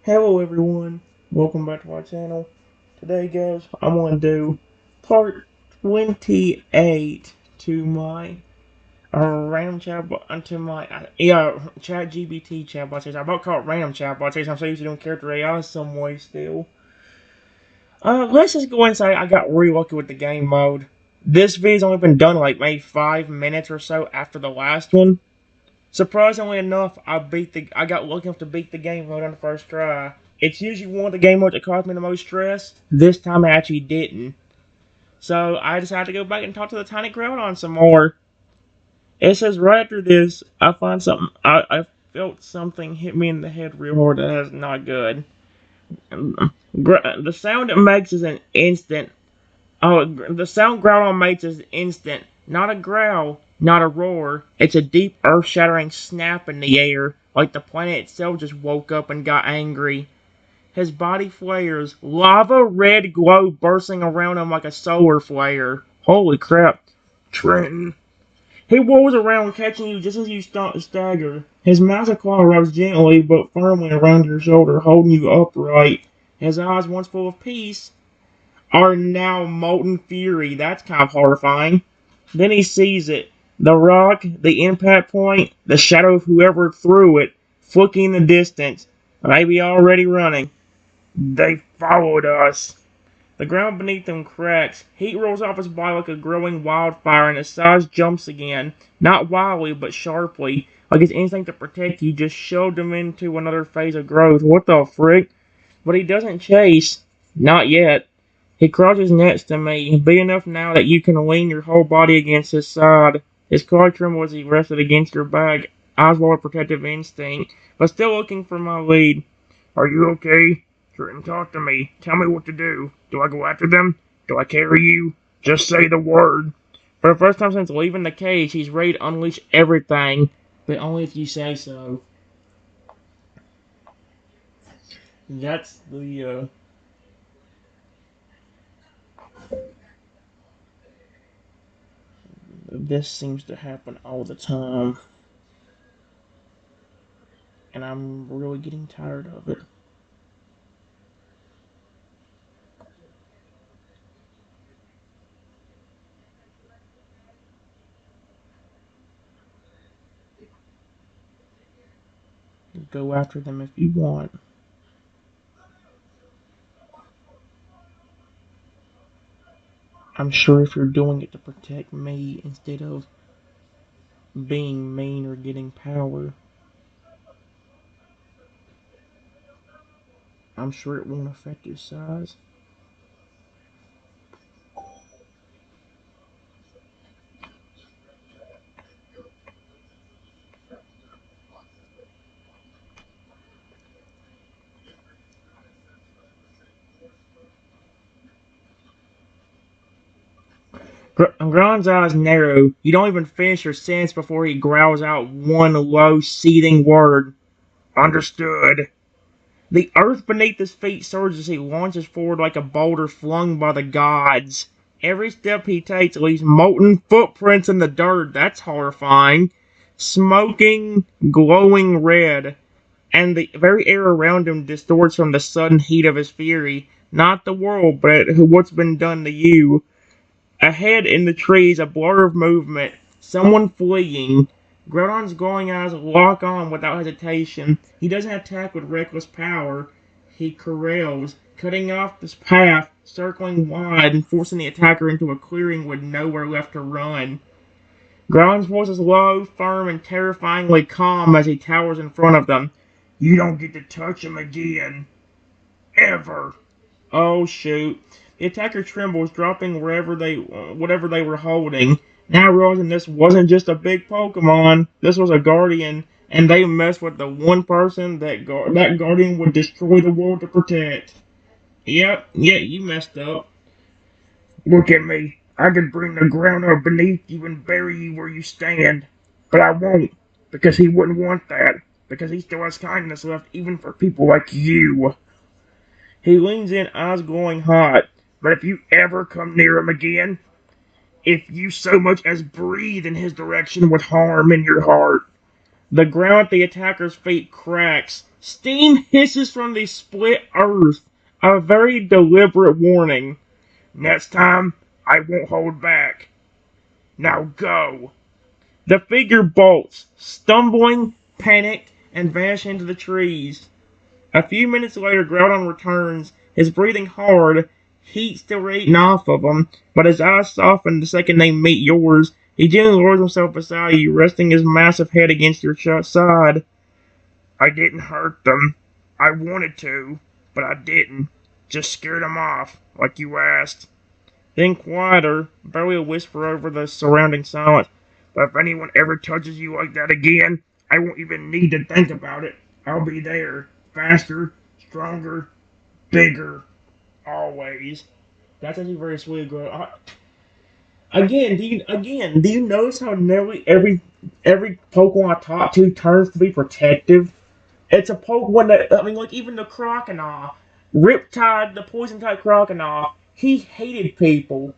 Hello everyone, welcome back to my channel. Today guys, I'm going to do part 28 to my random chatbot, to my ChatGPT chatbot series. I about call it random chatbot series. I'm so used to doing character AI some way still. Let's just go inside. I got really lucky with the game mode. This video's only been done like maybe 5 minutes or so after the last one. Surprisingly enough, I got lucky enough to beat the game mode on the first try. It's usually one of the game modes that caused me the most stress. This time I actually didn't. So I decided to go back and talk to the tiny Groudon some more. It says right after this, I find something. I felt something hit me in the head real hard. That is not good. The sound it makes is an instant. Oh, the sound Groudon makes is instant. Not a growl, not a roar. It's a deep, earth-shattering snap in the air, like the planet itself just woke up and got angry. His body flares, lava red glow bursting around him like a solar flare. Holy crap. Trenton. He whirls around, catching you just as you stagger. His massive claw wraps gently but firmly around your shoulder, holding you upright. His eyes, once full of peace, are now molten fury. That's kind of horrifying. Then he sees it. The rock, the impact point, the shadow of whoever threw it, flicking in the distance. Maybe already running. They followed us. The ground beneath them cracks. Heat rolls off his body like a growing wildfire, and his size jumps again. Not wildly, but sharply. Like his instinct to protect you just shoved him into another phase of growth. What the frick? But he doesn't chase. Not yet. He crouches next to me, big enough now that you can lean your whole body against his side. His claw trembled as he rested against your back, eyes full of protective instinct, but still looking for my lead. Are you okay? Trenton, talk to me. Tell me what to do. Do I go after them? Do I carry you? Just say the word. For the first time since leaving the cage, he's ready to unleash everything, but only if you say so. That's the, this seems to happen all the time, and I'm really getting tired of it. Go after them if you want. I'm sure if you're doing it to protect me instead of being mean or getting power, I'm sure it won't affect your size. Gron's eyes narrow. You don't even finish your sentence before he growls out one low, seething word. Understood. The earth beneath his feet surges as he launches forward like a boulder flung by the gods. Every step he takes leaves molten footprints in the dirt. That's horrifying. Smoking, glowing red, and the very air around him distorts from the sudden heat of his fury. Not the world, but what's been done to you. Ahead in the trees, a blur of movement. Someone fleeing. Groudon's glowing eyes lock on without hesitation. He doesn't attack with reckless power. He corrals, cutting off this path, circling wide, and forcing the attacker into a clearing with nowhere left to run. Groudon's voice is low, firm, and terrifyingly calm as he towers in front of them. You don't get to touch him again. Ever. Oh shoot. The attacker trembles, dropping whatever they were holding. Now realizing this wasn't just a big Pokemon, this was a Guardian, and they messed with the one person that Guardian would destroy the world to protect. Yep, yeah, you messed up. Look at me. I could bring the ground up beneath you and bury you where you stand. But I won't, because he wouldn't want that. Because he still has kindness left even for people like you. He leans in, eyes glowing hot. But if you ever come near him again, if you so much as breathe in his direction with harm in your heart, the ground at the attacker's feet cracks. Steam hisses from the split earth, a very deliberate warning. Next time, I won't hold back. Now go. The figure bolts, stumbling, panicked, and vanished into the trees. A few minutes later, Groudon returns, his breathing hard, heat still radiating off of him, but his eyes soften the second they meet yours. He gently lowers himself beside you, resting his massive head against your side. I didn't hurt them. I wanted to, but I didn't. Just scared them off, like you asked. Then quieter, barely a whisper over the surrounding silence. But if anyone ever touches you like that again, I won't even need to think about it. I'll be there. Faster, stronger, bigger, always. That's actually very sweet, girl. Do you notice how nearly every Pokemon I talk to turns to be protective? It's a Pokemon that like even the Crocodile, Riptide, the poison type Crocodile, he hated people.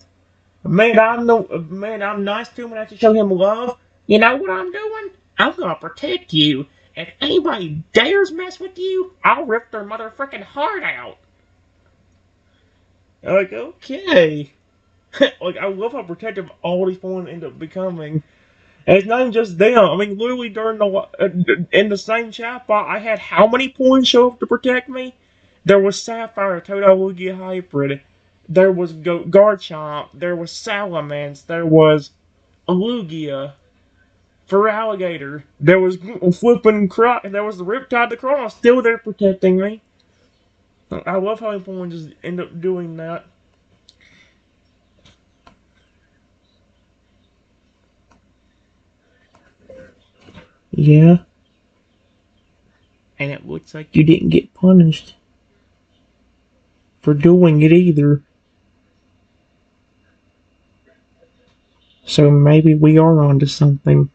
Man, I'm nice to him and I have to show him love. You know what I'm doing? I'm gonna protect you. If anybody dares mess with you, I'll rip their motherfucking heart out. Like, okay. Like, I love how protective all these Pokemon end up becoming. And it's not even just them. I mean, literally during in the same chatbot, I had how many points show up to protect me? There was Sapphire, Todolugia Hybrid. There was Garchomp. There was Salamence. There was Lugia. For Alligator. There was flipping Croc. There was the Riptide the Cross still there protecting me. I love how everyone just end up doing that. Yeah. And it looks like you didn't get punished for doing it either. So maybe we are onto something.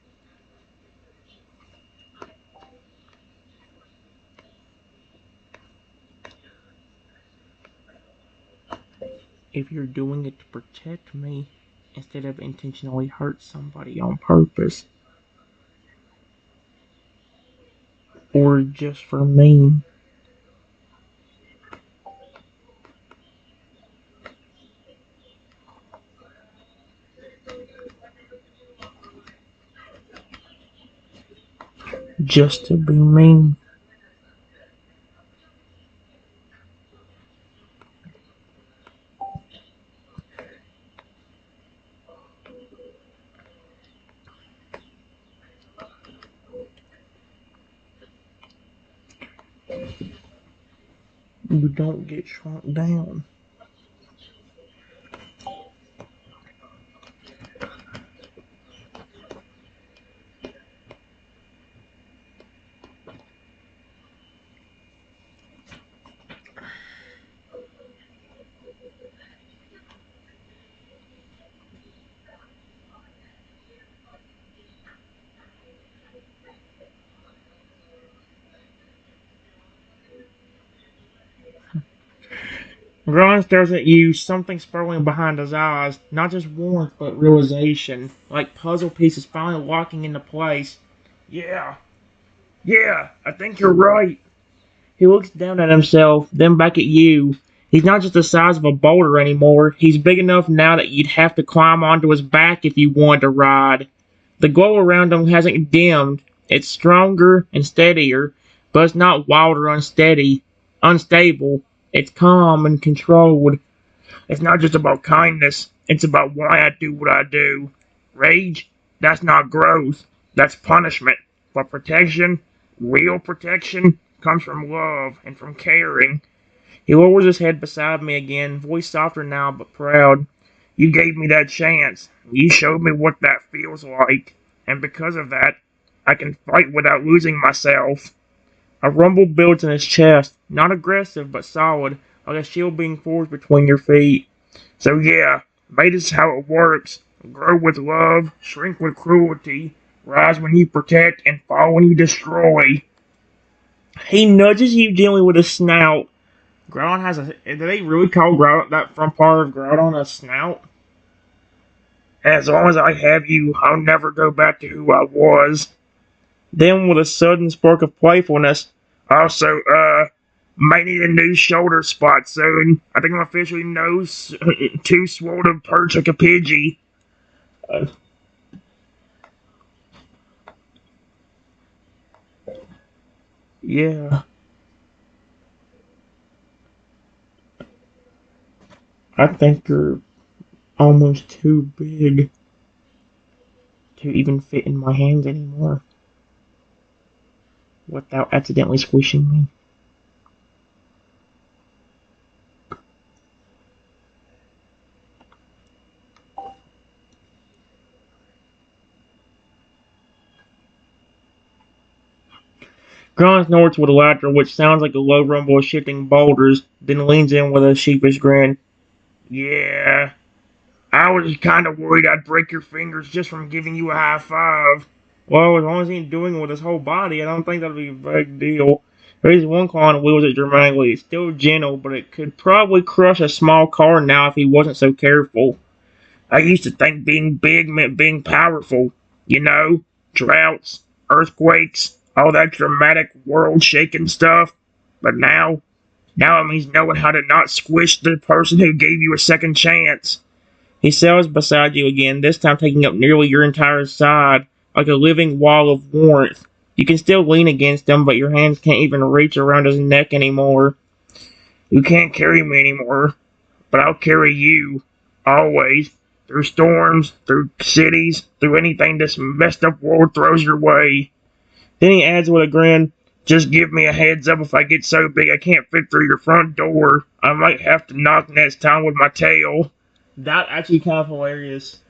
If you're doing it to protect me instead of intentionally hurt somebody on purpose. Or just for me. Just to be mean. You don't get shrunk down. Ron stares at you, something sparkling behind his eyes. Not just warmth, but realization. Like puzzle pieces finally locking into place. Yeah, yeah, I think you're right. He looks down at himself, then back at you. He's not just the size of a boulder anymore. He's big enough now that you'd have to climb onto his back if you wanted to ride. The glow around him hasn't dimmed. It's stronger and steadier, but it's not wild or unstable. It's calm and controlled. It's not just about kindness. It's about why I do what I do. Rage? That's not growth. That's punishment. But protection, real protection, comes from love and from caring. He lowers his head beside me again, voice softer now but proud. You gave me that chance. You showed me what that feels like. And because of that, I can fight without losing myself. A rumble builds in his chest, not aggressive but solid, like a shield being forged between your feet. So yeah, maybe this is how it works. Grow with love, shrink with cruelty, rise when you protect, and fall when you destroy. He nudges you gently with his snout. Groudon has a. Do they really call Groudon that front part of Groudon a snout? As long as I have you, I'll never go back to who I was. Then, with a sudden spark of playfulness, Also, might need a new shoulder spot soon. I think I'm officially too swole to perch like a Pidgey. Uh, yeah, I think you're almost too big to even fit in my hands anymore without accidentally squishing me. Ground snorts with laughter, which sounds like a low rumble of shifting boulders, then leans in with a sheepish grin. Yeah, I was kind of worried I'd break your fingers just from giving you a high five. Well, as long as he ain't doing it with his whole body, I don't think that'll be a big deal. Raises one claw and wheels it dramatically. It's still gentle, but it could probably crush a small car now if he wasn't so careful. I used to think being big meant being powerful. You know, droughts, earthquakes, all that dramatic world-shaking stuff. But now it means knowing how to not squish the person who gave you a second chance. He sails beside you again, this time taking up nearly your entire side, like a living wall of warmth. You can still lean against him, but your hands can't even reach around his neck anymore. You can't carry me anymore, but I'll carry you. Always. Through storms, through cities, through anything this messed up world throws your way. Then he adds with a grin, just give me a heads up if I get so big I can't fit through your front door. I might have to knock next time with my tail. That actually kind of hilarious.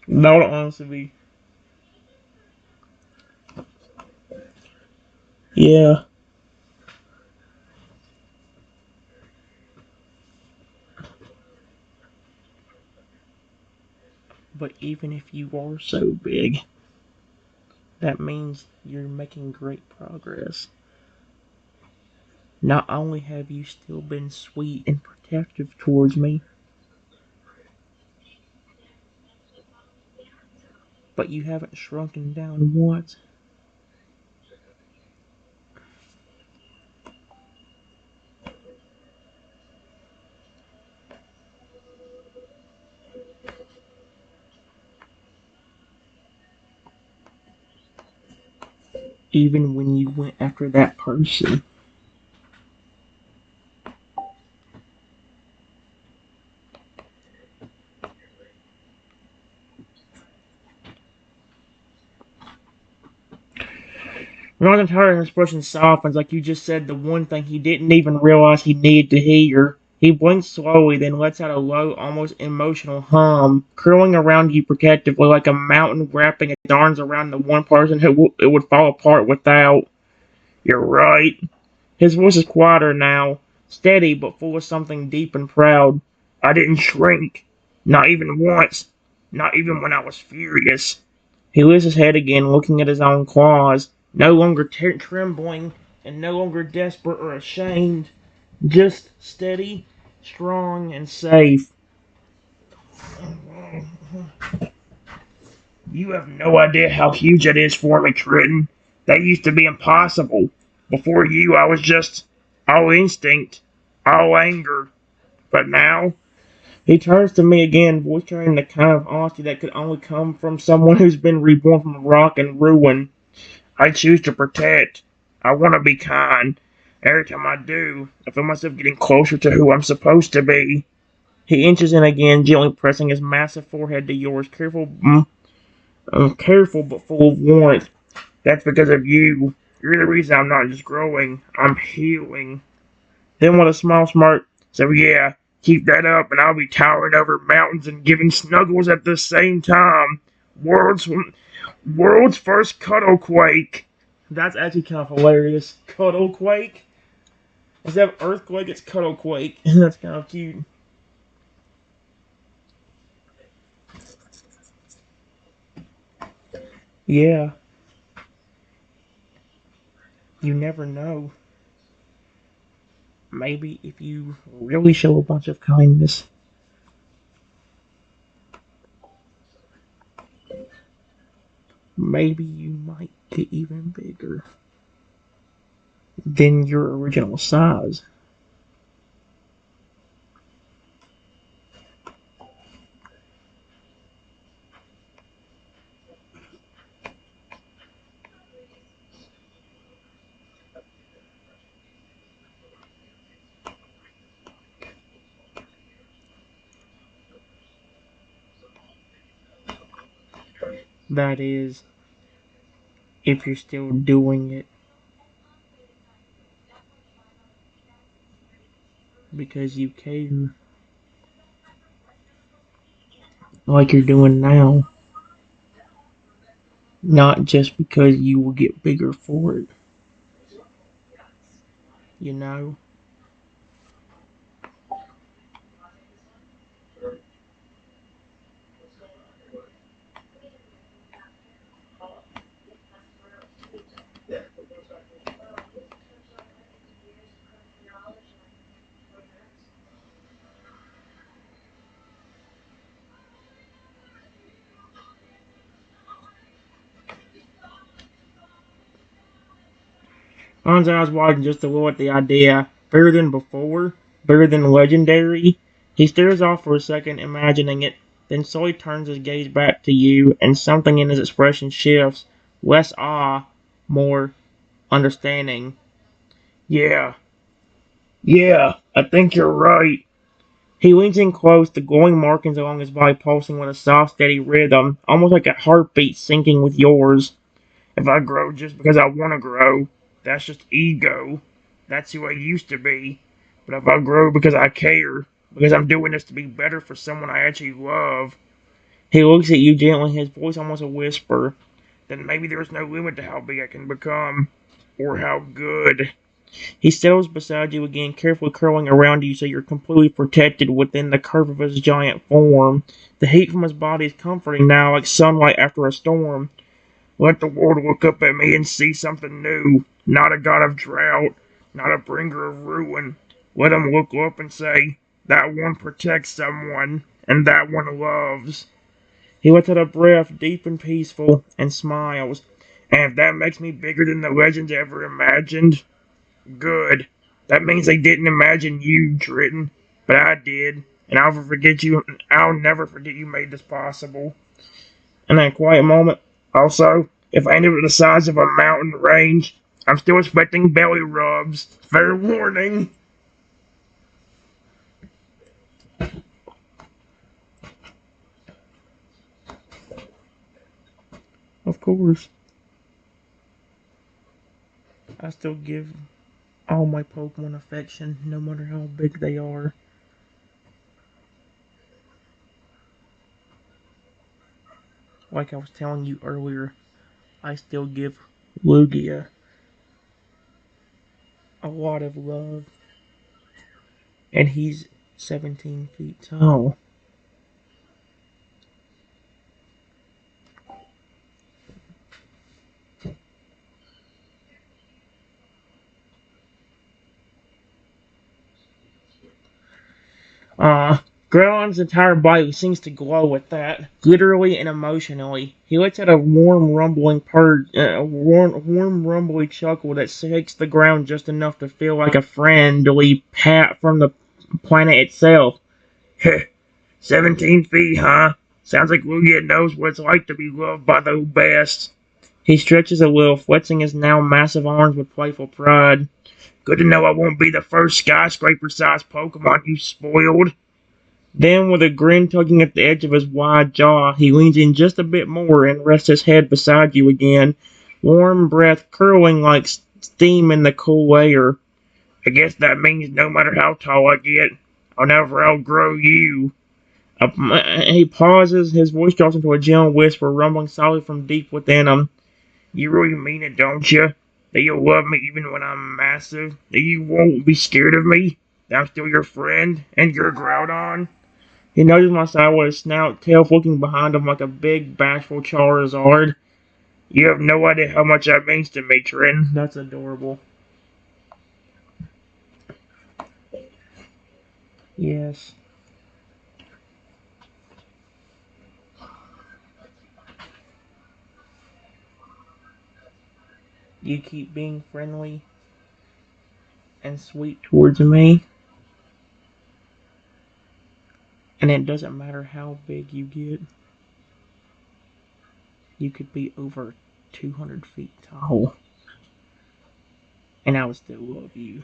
No, honestly. Yeah, but even if you are so big, that means you're making great progress. Not only have you still been sweet and protective towards me, but you haven't shrunken down once. Even when you went after that person. Ron's entire expression softens, like you just said the one thing he didn't even realize he needed to hear. He blinks slowly, then lets out a low, almost emotional hum, curling around you protectively like a mountain wrapping its arms around the one person who it would fall apart without. You're right. His voice is quieter now, steady but full of something deep and proud. I didn't shrink. Not even once. Not even when I was furious. He lifts his head again, looking at his own claws, no longer trembling and no longer desperate or ashamed, just steady, strong, and safe. You have no idea how huge that is for me, Triton. That used to be impossible. Before you, I was just all instinct, all anger. But now, he turns to me again, voice carrying the kind of honesty that could only come from someone who's been reborn from rock and ruin. I choose to protect. I want to be kind. Every time I do, I feel myself getting closer to who I'm supposed to be. He inches in again, gently pressing his massive forehead to yours, careful but full of warmth. That's because of you. You're the reason I'm not just growing, I'm healing. Then with a small smirk, so yeah, keep that up and I'll be towering over mountains and giving snuggles at the same time. World's world's first cuddle quake. That's actually kind of hilarious. Cuddle quake? Instead of earthquake, it's cuddle quake. That's kind of cute. Yeah, you never know. Maybe if you really show a bunch of kindness, maybe you might get even bigger than your original size. That is, if you're still doing it, because you care, like you're doing now, not just because you will get bigger for it, you know? Hans eyes widen just a little at the idea. Bigger than before? Bigger than legendary? He stares off for a second, imagining it, then slowly turns his gaze back to you, and something in his expression shifts. Less awe, more understanding. Yeah, yeah, I think you're right. He leans in close, the glowing markings along his body pulsing with a soft, steady rhythm, almost like a heartbeat syncing with yours. If I grow just because I want to grow, that's just ego. That's who I used to be. But if I grow because I care, because I'm doing this to be better for someone I actually love, he looks at you gently, his voice almost a whisper, then maybe there's no limit to how big I can become, or how good. He settles beside you again, carefully curling around you so you're completely protected within the curve of his giant form. The heat from his body is comforting now, like sunlight after a storm. Let the world look up at me and see something new. Not a god of drought, not a bringer of ruin. Let them look up and say, that one protects someone, and that one loves. He lets out a breath, deep and peaceful, and smiles. And if that makes me bigger than the legends ever imagined, good. That means they didn't imagine you, Triton, but I did, and I'll forget you. I'll never forget you made this possible. In that quiet moment, also, if I ended with the size of a mountain range, I'm still expecting belly rubs. Fair warning. Of course, I still give all my Pokemon affection, no matter how big they are. Like I was telling you earlier, I still give Lugia a lot of love, and he's 17 feet tall. Groudon's entire body seems to glow with that, literally and emotionally. He lets out a warm rumbly chuckle that shakes the ground just enough to feel like a friendly pat from the planet itself. 17 feet, huh? Sounds like Lugia knows what it's like to be loved by the best. He stretches a little, flexing his now massive arms with playful pride. Good to know I won't be the first skyscraper-sized Pokemon you spoiled. Then, with a grin tugging at the edge of his wide jaw, he leans in just a bit more and rests his head beside you again, warm breath curling like steam in the cool air. I guess that means no matter how tall I get, I'll never outgrow you. He pauses, his voice drops into a gentle whisper, rumbling softly from deep within him. You really mean it, don't you? That you'll love me even when I'm massive? That you won't be scared of me? That I'm still your friend and your Groudon? He nudges my side with his snout, tail flicking behind him like a big, bashful Charizard. You have no idea how much that means to me, Trin. That's adorable. Yes. You keep being friendly and sweet towards me, and it doesn't matter how big you get. You could be over 200 feet tall, and I would still love you.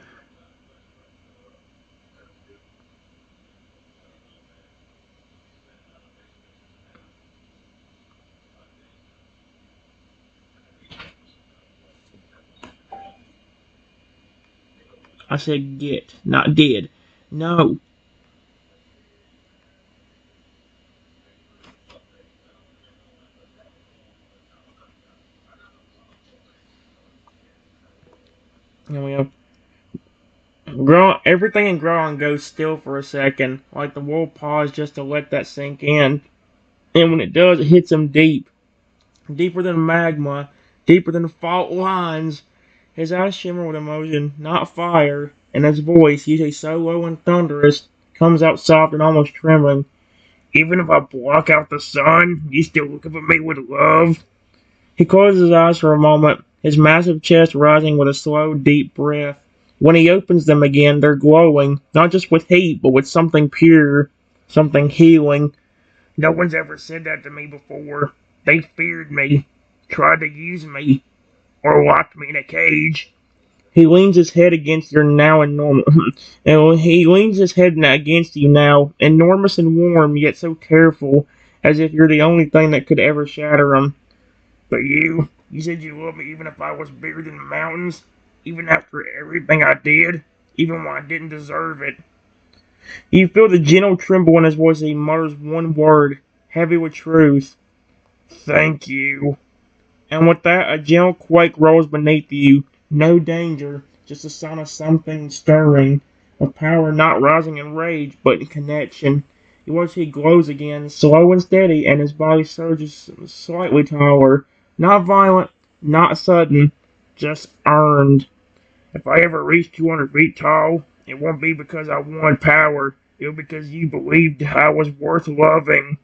I said get, not did. No. And we have everything in Groudon goes still for a second, like the world paused just to let that sink in. And when it does, it hits him deep. Deeper than magma, deeper than fault lines. His eyes shimmer with emotion, not fire, and his voice, usually so low and thunderous, comes out soft and almost trembling. Even if I block out the sun, you still look up at me with love. He closes his eyes for a moment, his massive chest rising with a slow, deep breath. When he opens them again, they're glowing, not just with heat, but with something pure, something healing. No one's ever said that to me before. They feared me, tried to use me, or locked me in a cage. He leans his head against your now enormous, and he leans his head against you now, enormous and warm, yet so careful, as if you're the only thing that could ever shatter him. But you said you loved me even if I was bigger than the mountains, even after everything I did, even when I didn't deserve it. You feel the gentle tremble in his voice as he mutters one word, heavy with truth. Thank you. And with that, a gentle quake rolls beneath you. No danger, just a sign of something stirring, of power not rising in rage, but in connection. You watch he glows again, slow and steady, and his body surges slightly taller. Not violent, not sudden, just earned. If I ever reach 200 feet tall, it won't be because I wanted power. It'll be because you believed I was worth loving.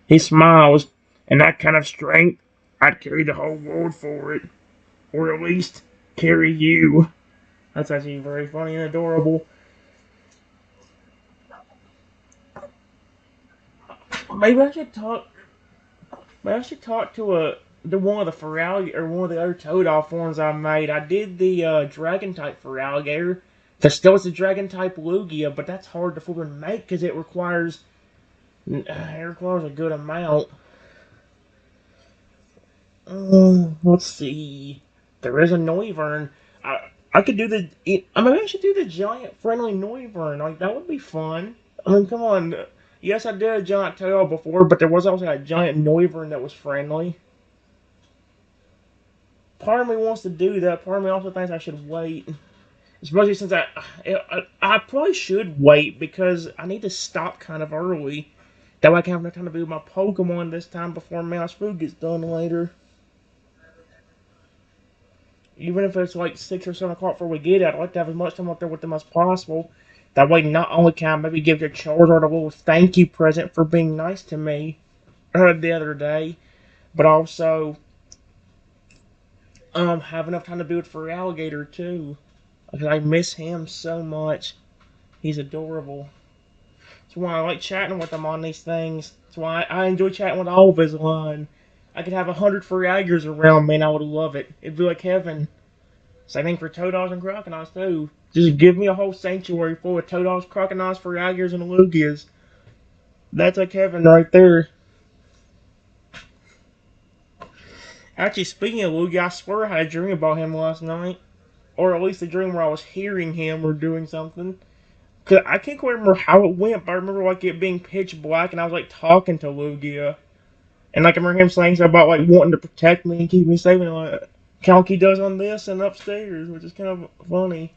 He smiles, and that kind of strength, I'd carry the whole world for it. Or at least, carry you. That's actually very funny and adorable. Maybe I should talk. Maybe I should talk to one of the Feraligatr or one of the other Toadal forms I made. I did the Dragon type Feraligatr. There still is a Dragon type Lugia, but that's hard to flipping make because it requires a good amount. Let's see. There is a Noivern. I could do maybe I should do the giant friendly Noivern. Like that would be fun. I mean, come on. Yes, I did a giant tail before, but there was also a giant Noivern that was friendly. Part of me wants to do that. Part of me also thinks I should wait, especially since I probably should wait because I need to stop kind of early. That way I can have enough time to be with my Pokemon this time before Mouse Food gets done later. Even if it's like 6 or 7 o'clock before we get it, I'd like to have as much time up there with them as possible. That way, not only can I maybe give your Charizard a little thank you present for being nice to me the other day, but also have enough time to be with Feraligatr too. Because I miss him so much. He's adorable. That's why I like chatting with him on these things. That's why I enjoy chatting with all of his line. I could have 100 Feraligatrs around me and I would love it. It'd be like heaven. Same thing for Toadogs and Crocodiles too. Just give me a whole sanctuary full of Toadogs, Crocodiles, Feraligatrs, and Lugias. That's like heaven right there. Actually, speaking of Lugia, I swear I had a dream about him last night. Or at least a dream where I was hearing him or doing something. Cause I can't quite remember how it went, but I remember like it being pitch black and I was like talking to Lugia. And like I remember him saying something about like wanting to protect me and keep me safe and like Kalki does on this and upstairs, which is kind of funny.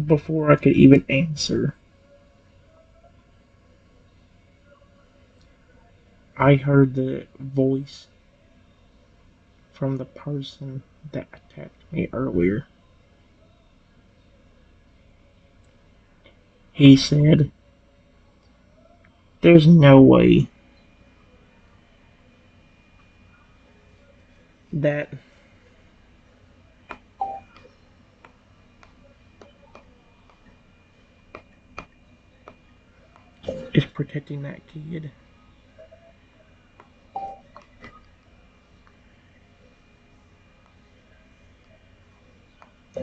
Before I could even answer, I heard the voice from the person that attacked me earlier. He said, "There's no way that is protecting that kid."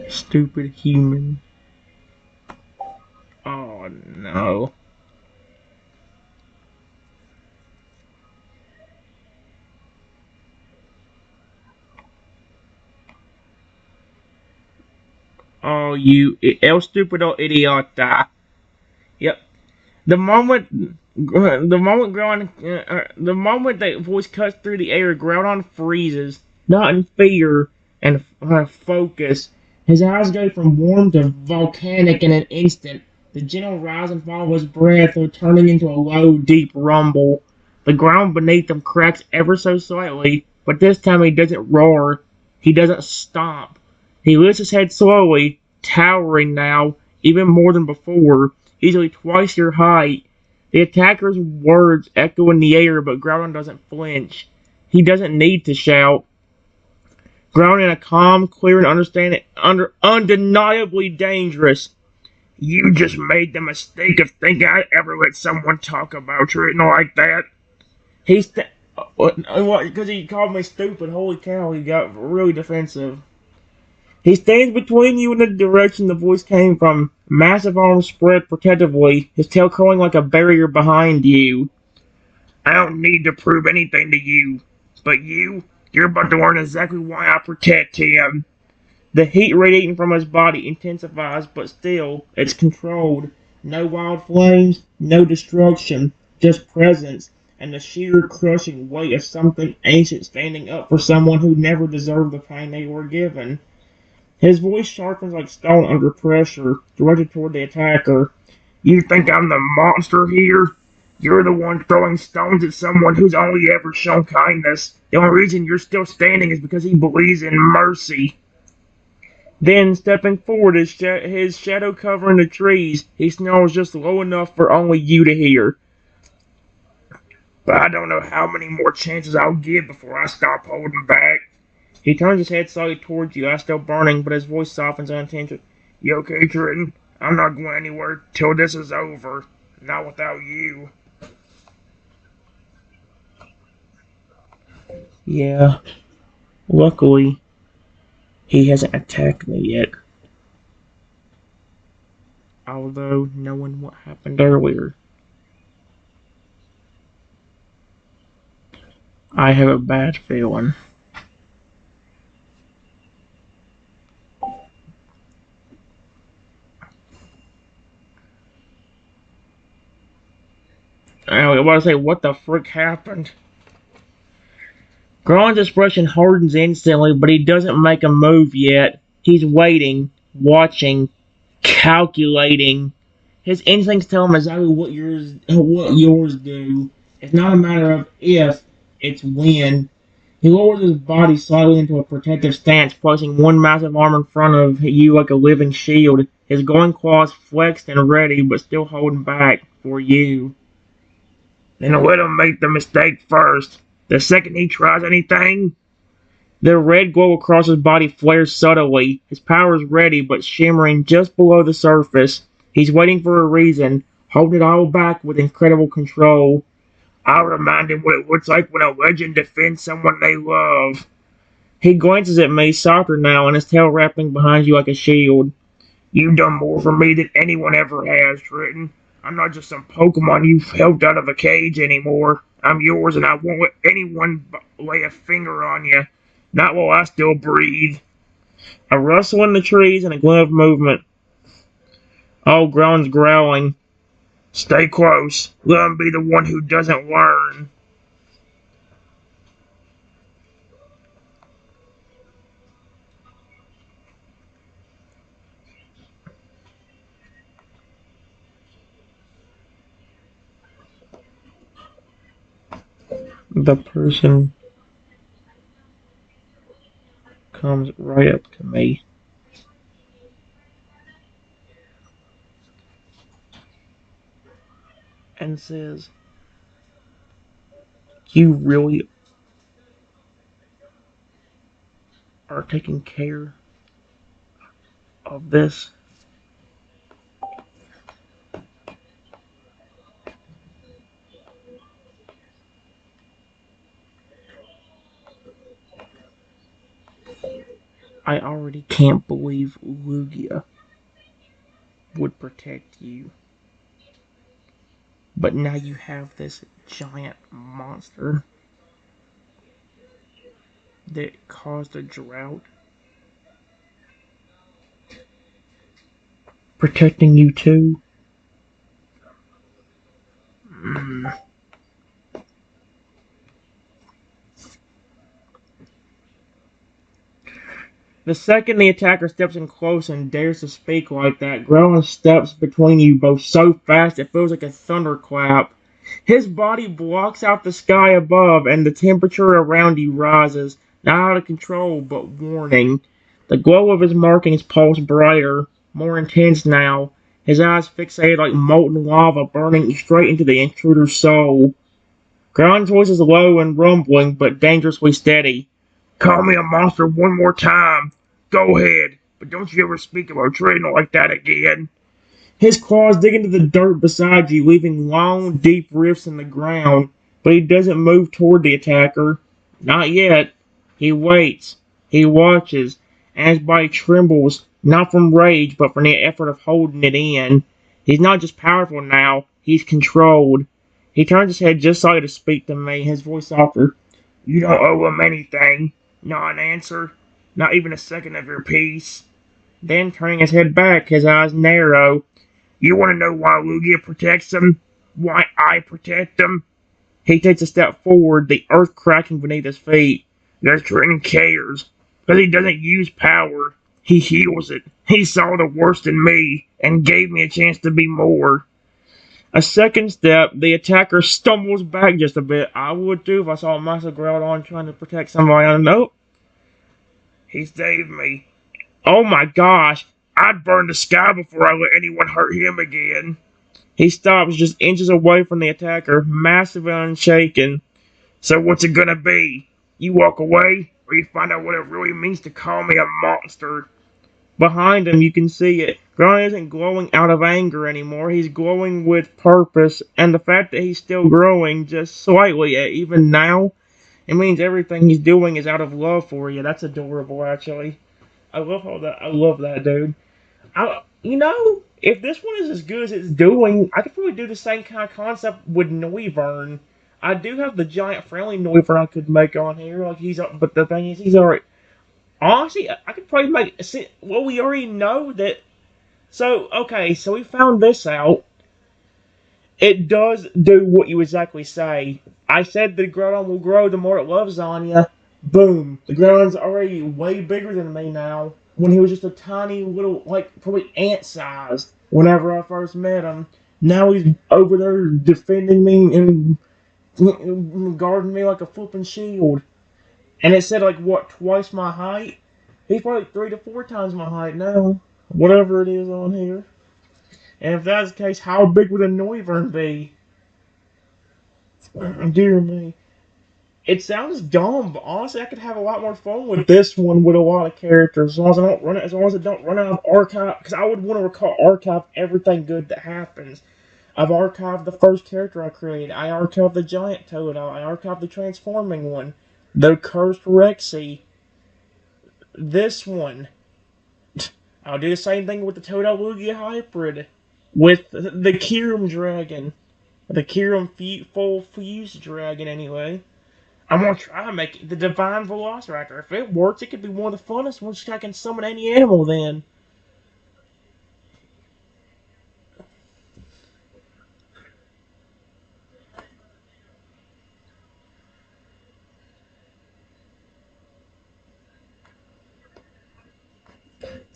Stupid human. Oh no. Oh, you el stupido idiota. Yep. The moment that voice cuts through the air, Groudon freezes, not in fear and focus. His eyes go from warm to volcanic in an instant. The gentle rise and fall of his breath are turning into a low, deep rumble. The ground beneath him cracks ever so slightly, but this time he doesn't roar. He doesn't stomp. He lifts his head slowly, towering now, even more than before, easily twice your height. The attacker's words echo in the air, but Groudon doesn't flinch. He doesn't need to shout. Groudon in a calm, clear, and undeniably dangerous. "You just made the mistake of thinking I'd ever let someone talk about you like that." He's what? Because he called me stupid. Holy cow! He got really defensive. He stands between you and the direction the voice came from, massive arms spread protectively, his tail curling like a barrier behind you. "I don't need to prove anything to you, but you're about to learn exactly why I protect him." The heat radiating from his body intensifies, but still, it's controlled. No wild flames, no destruction, just presence, and the sheer crushing weight of something ancient standing up for someone who never deserved the pain they were given. His voice sharpens like stone under pressure, directed toward the attacker. "You think I'm the monster here? You're the one throwing stones at someone who's only ever shown kindness. The only reason you're still standing is because he believes in mercy." Then, stepping forward, his shadow covering the trees, he snarls just low enough for only you to hear. "But I don't know how many more chances I'll give before I stop holding back." He turns his head slightly towards you, eyes still burning, but his voice softens unintentionally. "You okay, Triton? I'm not going anywhere till this is over. Not without you." Yeah, luckily, he hasn't attacked me yet. Although, knowing what happened earlier, I have a bad feeling. I want to say, what the frick happened? Ground's expression hardens instantly, but he doesn't make a move yet. He's waiting, watching, calculating. His instincts tell him exactly what yours do. It's not a matter of if, it's when. He lowers his body slightly into a protective stance, placing one massive arm in front of you like a living shield. His glowing claws flexed and ready, but still holding back for you. "Then let him make the mistake first. The second he tries anything." The red glow across his body flares subtly. His power is ready, but shimmering just below the surface. He's waiting for a reason, holding it all back with incredible control. "I'll remind him what it looks like when a legend defends someone they love." He glances at me, softer now, and his tail wrapping behind you like a shield. "You've done more for me than anyone ever has, Triton. I'm not just some Pokemon you've helped out of a cage anymore. I'm yours, and I won't let anyone lay a finger on you. Not while I still breathe." A rustle in the trees and a glint of movement. Oh, Ground's growling. "Stay close. Let him be the one who doesn't learn." The person comes right up to me and says, "You really are taking care of this?" I already can't believe Lugia would protect you. But now you have this giant monster that caused a drought protecting you too. Mm. The second the attacker steps in close and dares to speak like that, Groudon steps between you both so fast it feels like a thunderclap. His body blocks out the sky above, and the temperature around you rises, not out of control, but warning. The glow of his markings pulse brighter, more intense now, his eyes fixated like molten lava burning straight into the intruder's soul. Ground's voice is low and rumbling, but dangerously steady. "Call me a monster one more time. Go ahead, but don't you ever speak about treating it like that again." His claws dig into the dirt beside you, leaving long, deep rifts in the ground, but he doesn't move toward the attacker. Not yet. He waits. He watches, and his body trembles, not from rage, but from the effort of holding it in. He's not just powerful now, he's controlled. He turns his head just slightly to speak to me, his voice softer. "You don't owe him anything. Not an answer. Not even a second of your peace." Then, turning his head back, his eyes narrow. "You want to know why Lugia protects him? Why I protect him?" He takes a step forward, the earth cracking beneath his feet. "Because Trenton cares. Because he doesn't use power. He heals it. He saw the worst in me, and gave me a chance to be more." A second step, the attacker stumbles back just a bit. I would too if I saw a massive Groudon trying to protect somebody. Nope. "He saved me. Oh my gosh, I'd burn the sky before I let anyone hurt him again." He stops just inches away from the attacker, massive and unshaken. "So what's it gonna be? You walk away, or you find out what it really means to call me a monster?" Behind him, you can see it. Groudon isn't glowing out of anger anymore. He's glowing with purpose, and the fact that he's still growing just slightly, even now, it means everything he's doing is out of love for you. That's adorable, actually. I love all that. I love that, dude. If this one is as good as it's doing, I could probably do the same kind of concept with Noivern. I do have the giant friendly Noivern I could make on here. Like but the thing is, he's already. Honestly, I could probably make. Well, we already know that. So okay, so we found this out. It does do what you exactly say. I said the Groudon will grow the more it loves on you. Boom. The Groudon's already way bigger than me now. When he was just a tiny little, like, probably ant size whenever I first met him. Now he's over there defending me and guarding me like a flipping shield. And it said, like, what, twice my height? He's probably 3 to 4 times my height now. Whatever it is on here. And if that's the case, how big would a Noivern be? Dear me. It sounds dumb, but honestly, I could have a lot more fun with this one with a lot of characters as long as I don't run it, as long as I don't run out of archive. Because I would want to archive everything good that happens. I've archived the first character I created. I archived the giant Totodile. I archived the transforming one, the cursed Rexy. This one, I'll do the same thing with the Totodile Lugia hybrid, with the Kyurem dragon, the Kyurem full fused dragon anyway. I'm gonna try to make it the Divine Velociraptor. If it works, it could be one of the funnest ones. I can summon any animal then.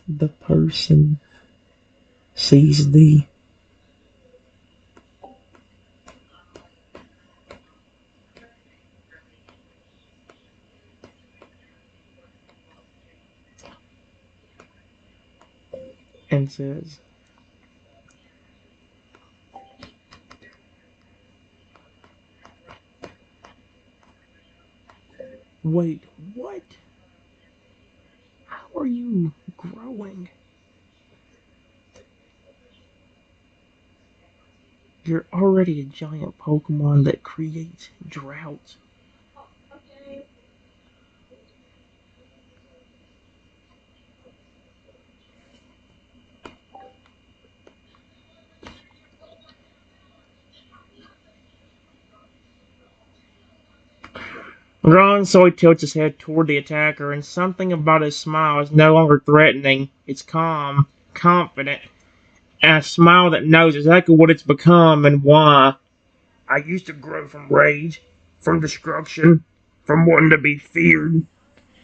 The person sees the and says, "Wait, what? How are you growing? You're already a giant Pokemon that creates droughts." Ron slowly tilts his head toward the attacker, and something about his smile is no longer threatening. It's calm, confident, and a smile that knows exactly what it's become and why. "I used to grow from rage, from destruction, from wanting to be feared."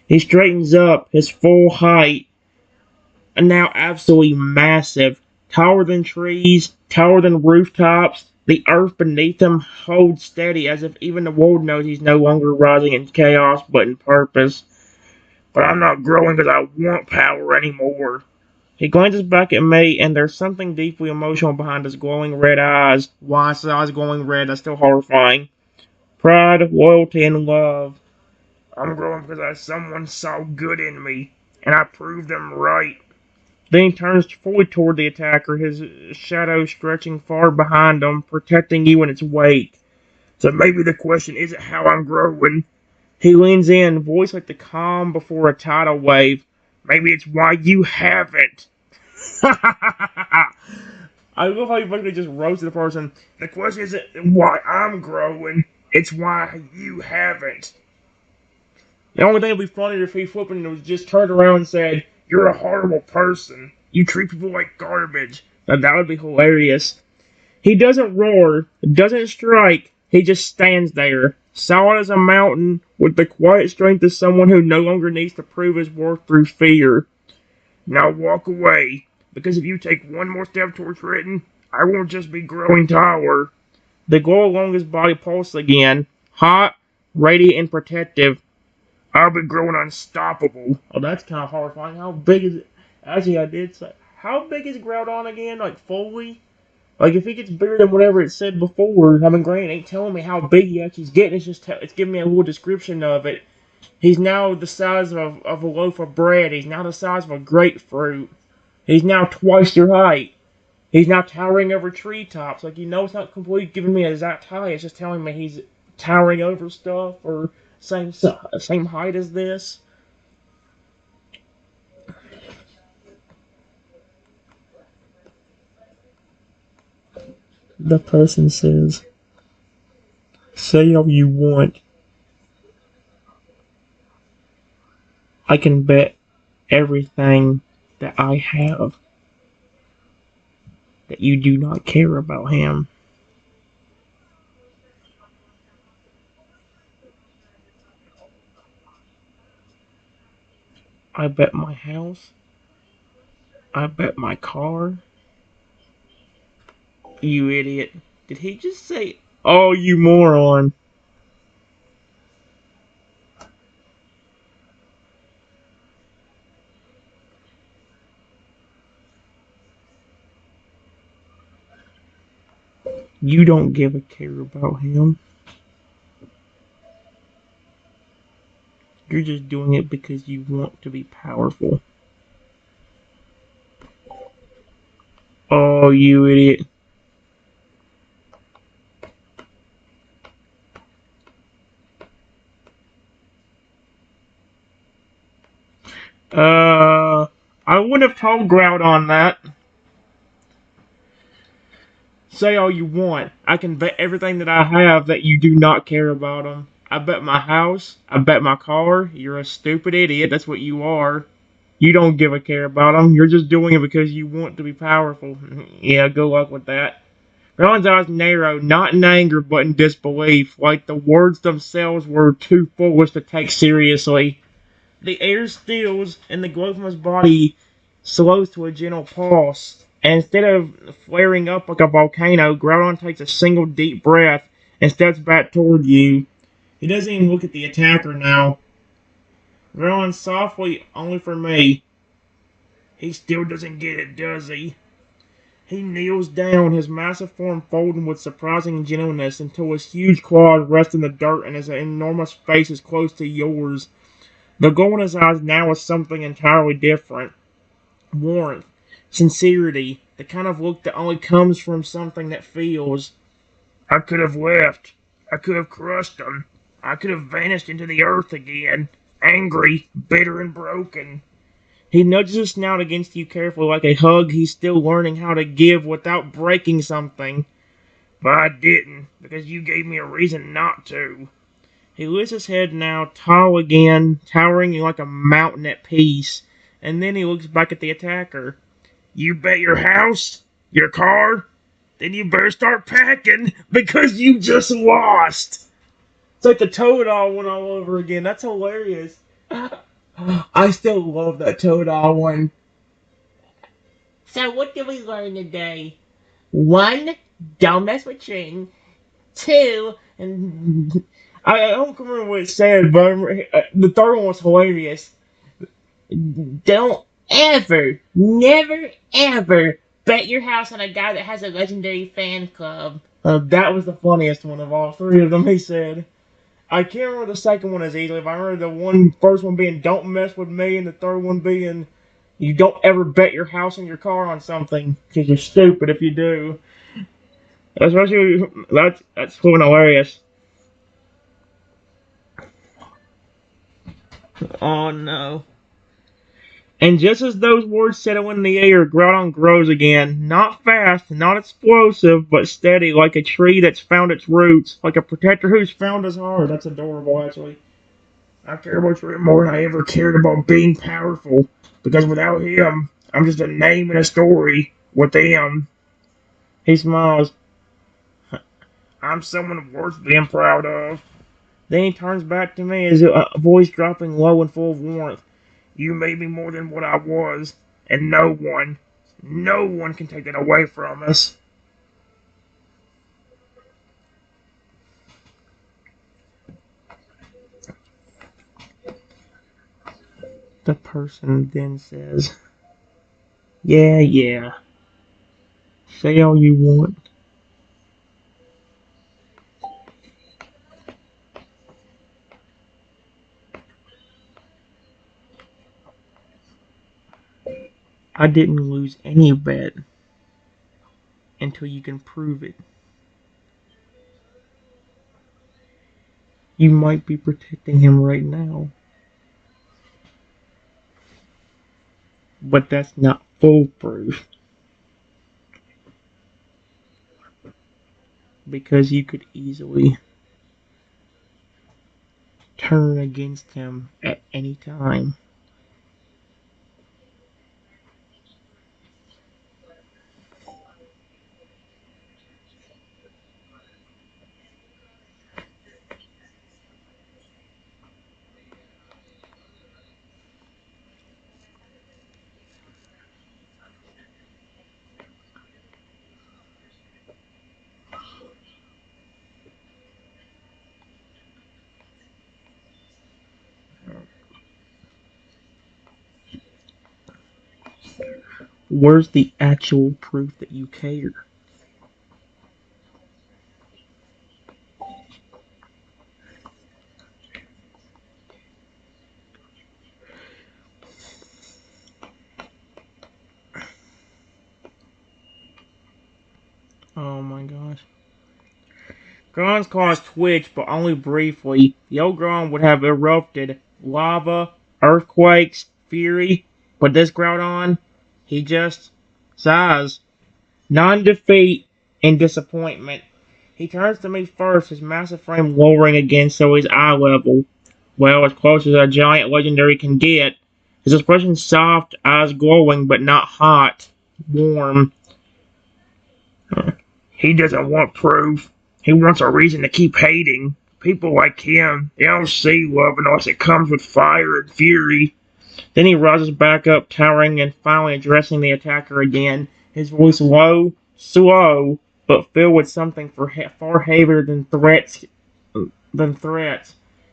He straightens up, his full height, and now absolutely massive, taller than trees, taller than rooftops. The earth beneath him holds steady as if even the world knows he's no longer rising in chaos but in purpose. "But I'm not growing because I want power anymore." He glances back at me, and there's something deeply emotional behind his glowing red eyes. Why his eyes glowing red? That's still horrifying. Pride, loyalty, and love. "I'm growing because someone saw good in me, and I proved them right." Then he turns fully toward the attacker, his shadow stretching far behind him, protecting you in its wake. "So maybe the question isn't how I'm growing." He leans in, voice like the calm before a tidal wave. "Maybe it's why you haven't." I love how you basically just roasted the person. "The question isn't why I'm growing, it's why you haven't." The only thing that would be funnier if he flipped and was just turned around and said, "You're a horrible person. You treat people like garbage." Now that would be hilarious. He doesn't roar, doesn't strike. He just stands there, solid as a mountain, with the quiet strength of someone who no longer needs to prove his worth through fear. "Now walk away, because if you take one more step towards written, I won't just be growing taller." The glow along his body pulsed again, hot, radiant, and protective. "I'll be growing unstoppable." Oh, that's kind of horrifying. How big is it? Actually, I did say. How big is Groudon again? Like, fully? Like, if he gets bigger than whatever it said before, I mean, Grant ain't telling me how big he actually is getting. It's just it's giving me a little description of it. He's now the size of a loaf of bread. He's now the size of a grapefruit. He's now twice your height. He's now towering over treetops. Like, it's not completely giving me an exact height. It's just telling me he's towering over stuff or same height as this. The person says, "Say all you want. I can bet everything that I have that you do not care about him." "I bet my house. I bet my car." You idiot. Did he just say, "Oh, you moron"? You don't give a care about him. You're just doing it because you want to be powerful. Oh, you idiot. I wouldn't have told Groudon that. Say all you want. I can bet everything that I have that you do not care about him. I bet my house. I bet my car. You're a stupid idiot. That's what you are. You don't give a care about him. You're just doing it because you want to be powerful. Yeah, good luck with that. Ron's eyes narrowed, not in anger, but in disbelief, like the words themselves were too foolish to take seriously. The air stills, and the glow from his body slows to a gentle pulse. And instead of flaring up like a volcano, Groudon takes a single deep breath and steps back toward you. He doesn't even look at the attacker now. Groudon softly, only for me. He still doesn't get it, does he? He kneels down, his massive form folding with surprising gentleness until his huge claws rest in the dirt and his enormous face is close to yours. The glow in his eyes now is something entirely different. Warmth, sincerity, the kind of look that only comes from something that feels. I could have left. I could have crushed him. I could have vanished into the earth again, angry, bitter, and broken. He nudges his snout against you carefully like a hug he's still learning how to give without breaking something. But I didn't, because you gave me a reason not to. He lifts his head now, tall again, towering like a mountain at peace, and then he looks back at the attacker. You bet your house? Your car? Then you better start packing, because you just lost! It's like the Toad one all over again. That's hilarious. I still love that Toad one. So what did we learn today? One, don't mess with Ching. Two, and I don't remember what it said, but the third one was hilarious. Don't ever, never, ever bet your house on a guy that has a legendary fan club. That was the funniest one of all three of them, he said. I can't remember the second one as easily, but I remember first one being "Don't mess with me," and the third one being "You don't ever bet your house and your car on something because you're stupid if you do." Especially that's fucking hilarious. Oh no! And just as those words settle in the air, Groudon grows again. Not fast, not explosive, but steady, like a tree that's found its roots, like a protector who's found his heart. That's adorable, actually. I care about Rick more than I ever cared about being powerful, because without him, I'm just a name in a story with him. He smiles. I'm someone worth being proud of. Then he turns back to me, his voice dropping low and full of warmth. You made me more than what I was, and no one can take that away from us. The person then says, Yeah, yeah, say all you want. I didn't lose any bet until you can prove it. You might be protecting him right now, but that's not foolproof because you could easily turn against him at any time. Where's the actual proof that you care? Oh my gosh. Ground's claws twitched, but only briefly. The old ground would have erupted. Lava, earthquakes, fury. But this Groudon, he just sighs. Non-defeat and disappointment. He turns to me first, his massive frame lowering again so his eye level. Well, as close as a giant legendary can get. His expression soft, eyes glowing, but not hot. Warm. He doesn't want proof. He wants a reason to keep hating. People like him, they don't see love unless it comes with fire and fury. Then he rises back up, towering and finally addressing the attacker again, his voice low, slow, but filled with something far heavier than threats.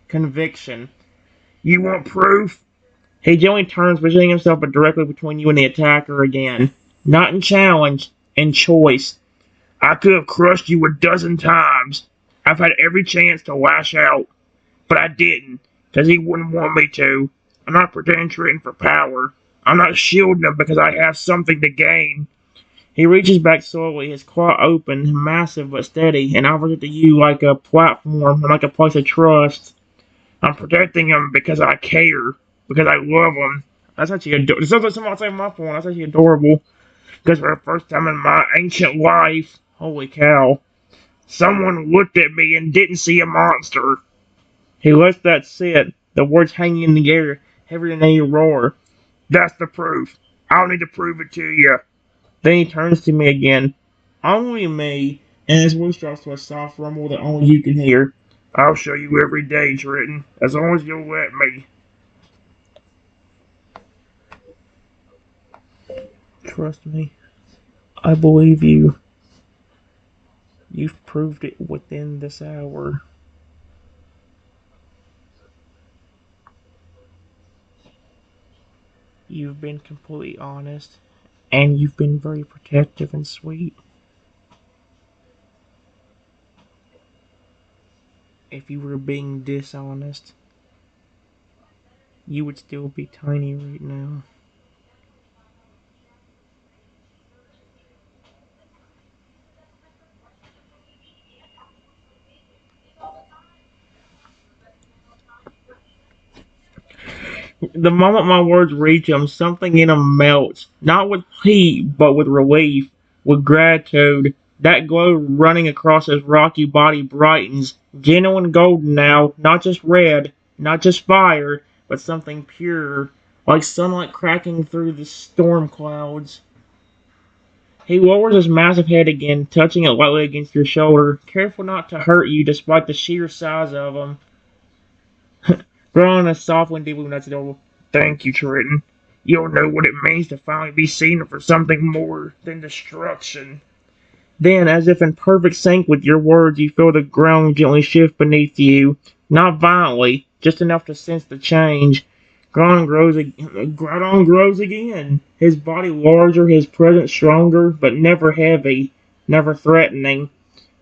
Conviction. You want proof? He gently turns, positioning himself directly between you and the attacker again. Not in challenge, in choice. I could have crushed you a dozen times. I've had every chance to lash out, but I didn't, because he wouldn't want me to. I'm not pretending trading for power. I'm not shielding him because I have something to gain. He reaches back slowly, his claw open, massive but steady, and offers it to you like a platform and like a place of trust. I'm protecting him because I care, because I love him. That's actually adorable. Someone say my phone. That's actually adorable. Because for the first time in my ancient life, holy cow, someone looked at me and didn't see a monster. He lets that sit, the words hanging in the air, heavier than any roar. That's the proof. I'll need to prove it to you. Then he turns to me again. Only me, and his voice drops to a soft rumble that only you can hear. I'll show you every day, Triton, as long as you'll let me. Trust me. I believe you. You've proved it within this hour. You've been completely honest, and you've been very protective and sweet. If you were being dishonest, you would still be tiny right now. The moment my words reach him, something in him melts, not with heat, but with relief, with gratitude. That glow running across his rocky body brightens, genuine golden now, not just red, not just fire, but something pure, like sunlight cracking through the storm clouds. He lowers his massive head again, touching it lightly against your shoulder, careful not to hurt you despite the sheer size of him. Growing a softly and deeply nuts adorable. Thank you, Triton. You'll know what it means to finally be seen for something more than destruction. Then, as if in perfect sync with your words, you feel the ground gently shift beneath you. Not violently, just enough to sense the change. Groudon grows again. His body larger, his presence stronger, but never heavy, never threatening.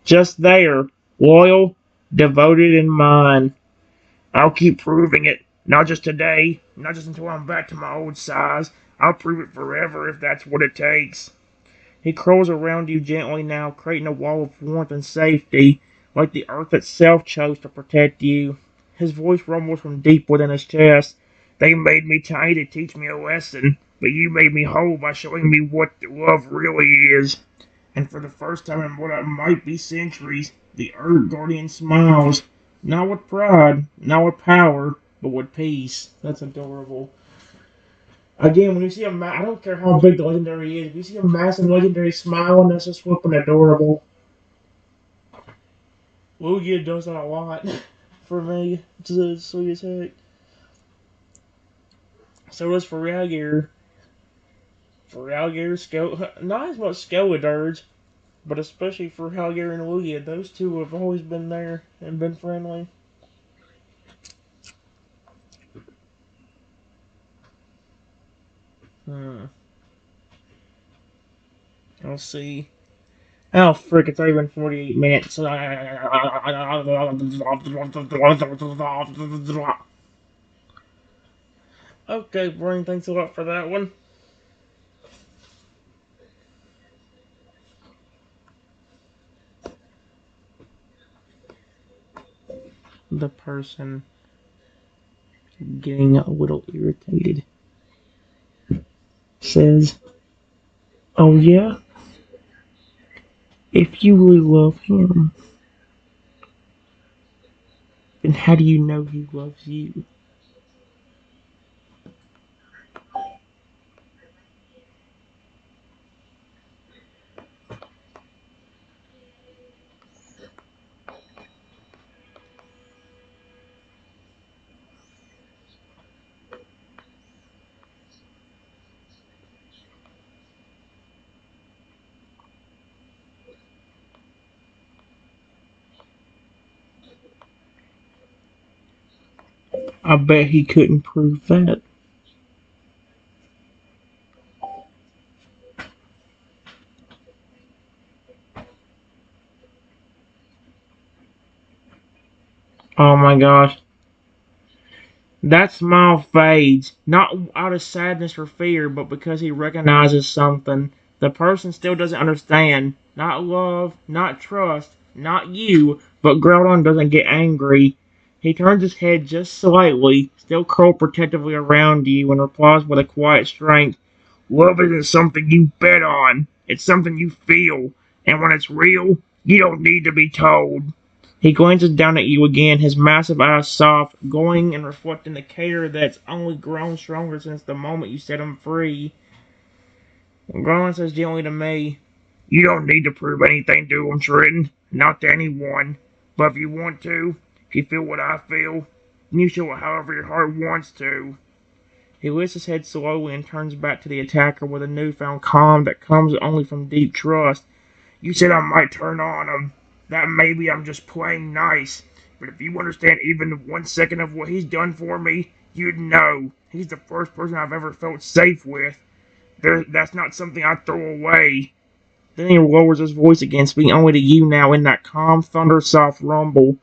Just there, loyal, devoted, and mine. I'll keep proving it. Not just today, not just until I'm back to my old size. I'll prove it forever if that's what it takes. He curls around you gently now, creating a wall of warmth and safety, like the earth itself chose to protect you. His voice rumbles from deep within his chest. They made me tiny to teach me a lesson, but you made me whole by showing me what love really is. And for the first time in what might be centuries, the Earth Guardian smiles. Not with pride, not with power, but with peace. That's adorable. Again, when you see I don't care how big the legendary is, if you see a massive legendary smiling, that's just flipping adorable. Lugia does that a lot for me. It's sweet as heck. So does for Alligator. For Alligator, not as much Skeledirge, but especially for Alligator and Lugia. Those two have always been there and been friendly. Hmm. Let's see. Oh, frick, it's already been 48 minutes. Okay, Brain, thanks a lot for that one. The person getting a little irritated says, "Oh, yeah? If you really love him, then how do you know he loves you?" I bet he couldn't prove that. Oh my gosh. That smile fades, not out of sadness or fear, but because he recognizes something. The person still doesn't understand. Not love, not trust, not you, but Groudon doesn't get angry. He turns his head just slightly, still curled protectively around you, and replies with a quiet strength. Love isn't something you bet on. It's something you feel. And when it's real, you don't need to be told. He glances down at you again, his massive eyes soft, glowing and reflecting the care that's only grown stronger since the moment you set him free. Groudon says gently to me, You don't need to prove anything to him, Trenton. Not to anyone. But if you want to, if you feel what I feel, then you show it however your heart wants to. He lifts his head slowly and turns back to the attacker with a newfound calm that comes only from deep trust. You said I might turn on him. That maybe I'm just playing nice. But if you understand even 1 second of what he's done for me, you'd know. He's the first person I've ever felt safe with. That's not something I throw away. Then he lowers his voice again, speaking only to you now in that calm, thunder-soft rumble.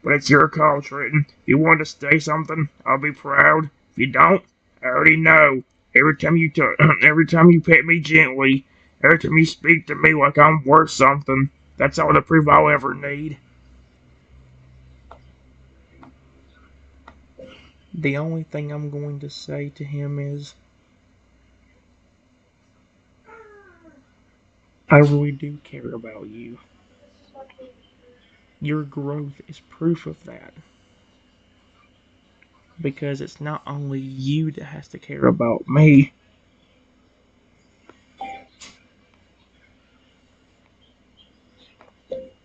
But it's your call, Trenton. If you want to say something, I'll be proud. If you don't, I already know. Every time you pet me gently, every time you speak to me like I'm worth something, that's all the proof I'll ever need. The only thing I'm going to say to him is, I really do care about you. Your growth is proof of that. Because it's not only you that has to care about me.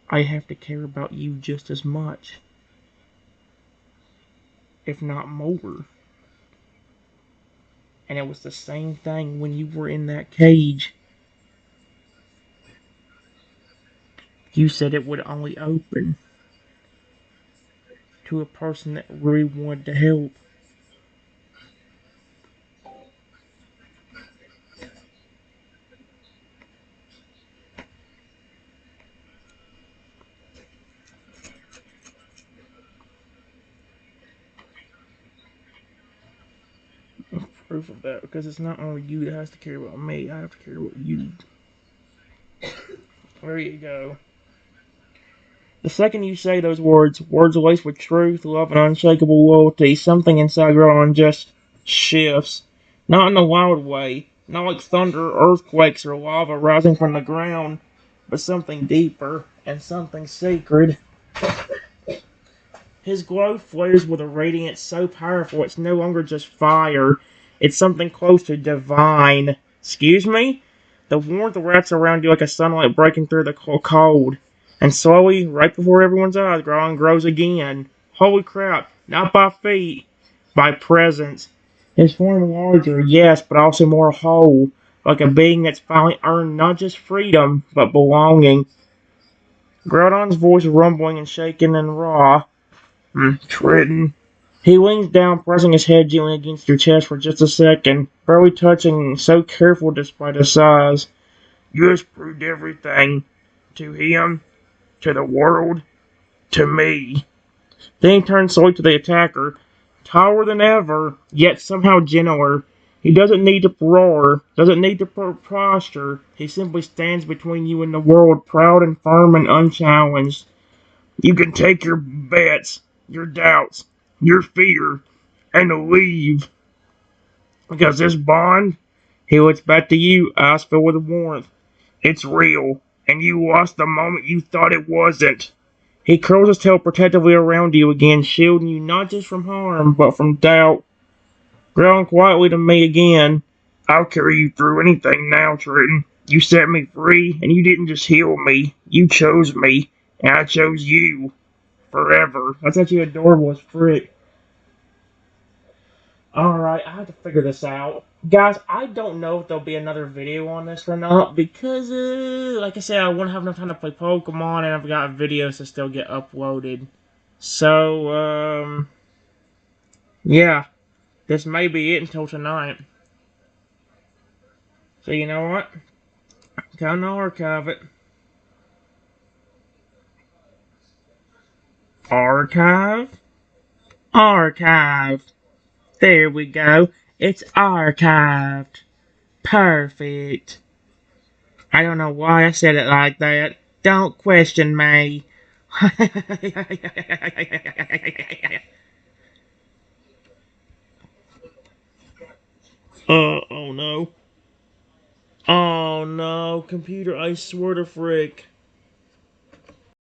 I have to care about you just as much, if not more. And it was the same thing when you were in that cage. You said it would only open to a person that really wanted to help. Proof of that, because it's not only you that has to care about me, I have to care about you. There you go. The second you say those words, words laced with truth, love, and unshakable loyalty, something inside Groudon just shifts. Not in a wild way, not like thunder, earthquakes, or lava rising from the ground, but something deeper and something sacred. His glow flares with a radiance so powerful it's no longer just fire, it's something close to divine. Excuse me? The warmth wraps around you like a sunlight breaking through the cold. And slowly, right before everyone's eyes, Groudon grows again. Holy crap, not by feet, by presence. His form larger, yes, but also more whole, like a being that's finally earned not just freedom, but belonging. Groudon's voice rumbling and shaking and raw. Trenton. He leans down, pressing his head gently against your chest for just a second, barely touching, so careful despite his size. You just proved everything. To him, to the world, to me. Then he turns slowly to the attacker, taller than ever, yet somehow gentler. He doesn't need to roar, doesn't need to posture. He simply stands between you and the world, proud and firm and unchallenged. You can take your bets, your doubts, your fear, and leave. Because this bond, he looks back to you, eyes filled with warmth. It's real, and you lost the moment you thought it wasn't. He curls his tail protectively around you again, shielding you not just from harm, but from doubt. Growling quietly to me again. I'll carry you through anything now, Trenton. You set me free, and you didn't just heal me. You chose me, and I chose you. Forever. That's actually adorable as frick. Alright, I have to figure this out. Guys, I don't know if there'll be another video on this or not because, like I said, I won't have enough time to play Pokemon and I've got videos to still get uploaded. So, yeah, this may be it until tonight. So, you know what? Time to archive it. Archive? Archive. There we go. It's archived. Perfect. I don't know why I said it like that. Don't question me. Oh no. Oh no, computer, I swear to frick.